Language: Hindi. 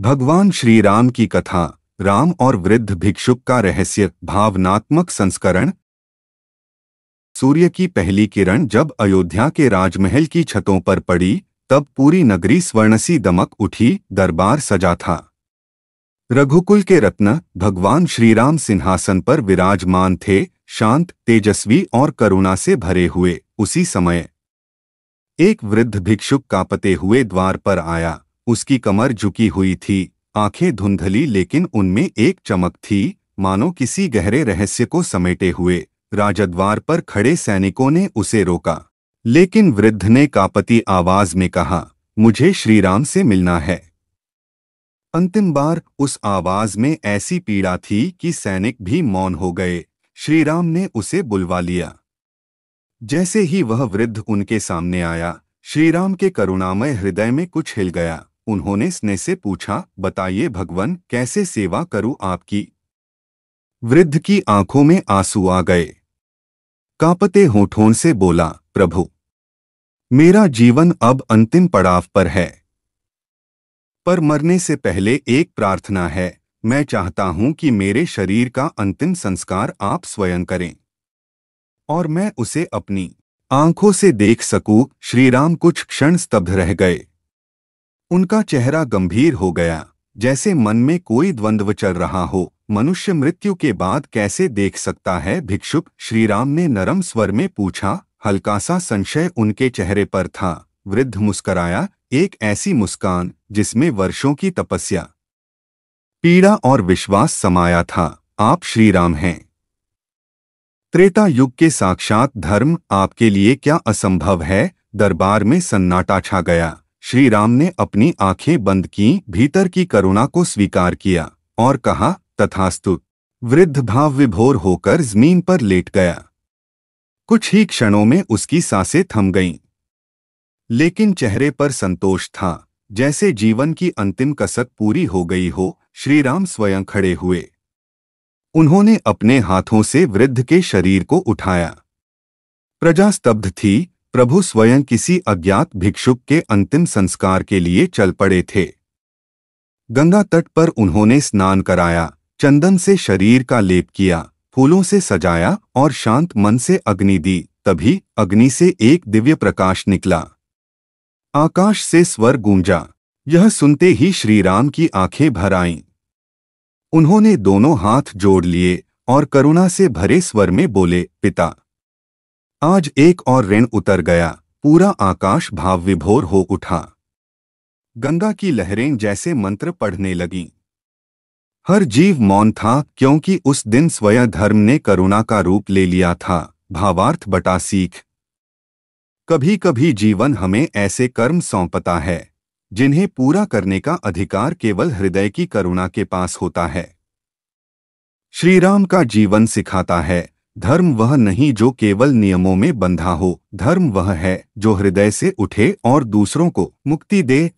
भगवान श्री राम की कथा, राम और वृद्ध भिक्षुक का रहस्य, भावनात्मक संस्करण। सूर्य की पहली किरण जब अयोध्या के राजमहल की छतों पर पड़ी, तब पूरी नगरी स्वर्णसी दमक उठी, दरबार सजा था। रघुकुल के रत्न भगवान श्रीराम सिंहासन पर विराजमान थे, शांत, तेजस्वी और करुणा से भरे हुए। उसी समय एक वृद्ध भिक्षुक कांपते हुए द्वार पर आया। उसकी कमर झुकी हुई थी, आंखें धुंधली, लेकिन उनमें एक चमक थी, मानो किसी गहरे रहस्य को समेटे हुए। राजद्वार पर खड़े सैनिकों ने उसे रोका, लेकिन वृद्ध ने कांपती आवाज में कहा, मुझे श्रीराम से मिलना है। अंतिम बार उस आवाज में ऐसी पीड़ा थी कि सैनिक भी मौन हो गए। श्रीराम ने उसे बुलवा लिया। जैसे ही वह वृद्ध उनके सामने आया, श्रीराम के करुणामय हृदय में कुछ हिल गया। उन्होंने स्नेह से पूछा, बताइए भगवान, कैसे सेवा करूं आपकी? वृद्ध की आंखों में आंसू आ गए। कांपते होठों से बोला, प्रभु, मेरा जीवन अब अंतिम पड़ाव पर है, पर मरने से पहले एक प्रार्थना है। मैं चाहता हूं कि मेरे शरीर का अंतिम संस्कार आप स्वयं करें और मैं उसे अपनी आंखों से देख सकूं। श्रीराम कुछ क्षण स्तब्ध रह गए। उनका चेहरा गंभीर हो गया, जैसे मन में कोई द्वंद्व चल रहा हो। मनुष्य मृत्यु के बाद कैसे देख सकता है भिक्षुक? श्रीराम ने नरम स्वर में पूछा। हल्का सा संशय उनके चेहरे पर था। वृद्ध मुस्कराया, एक ऐसी मुस्कान जिसमें वर्षों की तपस्या, पीड़ा और विश्वास समाया था। आप श्रीराम हैं, त्रेता युग के साक्षात धर्म, आपके लिए क्या असंभव है? दरबार में सन्नाटा छा गया। श्रीराम ने अपनी आंखें बंद की, भीतर की करुणा को स्वीकार किया और कहा, तथास्तु। वृद्ध भाव विभोर होकर जमीन पर लेट गया। कुछ ही क्षणों में उसकी सांसें थम गईं, लेकिन चेहरे पर संतोष था, जैसे जीवन की अंतिम कसक पूरी हो गई हो। श्रीराम स्वयं खड़े हुए। उन्होंने अपने हाथों से वृद्ध के शरीर को उठाया। प्रजा स्तब्ध थी। प्रभु स्वयं किसी अज्ञात भिक्षुक के अंतिम संस्कार के लिए चल पड़े थे। गंगा तट पर उन्होंने स्नान कराया, चंदन से शरीर का लेप किया, फूलों से सजाया और शांत मन से अग्नि दी। तभी अग्नि से एक दिव्य प्रकाश निकला। आकाश से स्वर गूंजा। यह सुनते ही श्रीराम की आंखें भर आईं। उन्होंने दोनों हाथ जोड़ लिए और करुणा से भरे स्वर में बोले, पिता, आज एक और ऋण उतर गया। पूरा आकाश भाव विभोर हो उठा। गंगा की लहरें जैसे मंत्र पढ़ने लगीं। हर जीव मौन था, क्योंकि उस दिन स्वयं धर्म ने करुणा का रूप ले लिया था। भावार्थ बटा सीख। कभी कभी जीवन हमें ऐसे कर्म सौंपता है जिन्हें पूरा करने का अधिकार केवल हृदय की करुणा के पास होता है। श्रीराम का जीवन सिखाता है, धर्म वह नहीं जो केवल नियमों में बंधा हो, धर्म वह है जो हृदय से उठे और दूसरों को मुक्ति दे।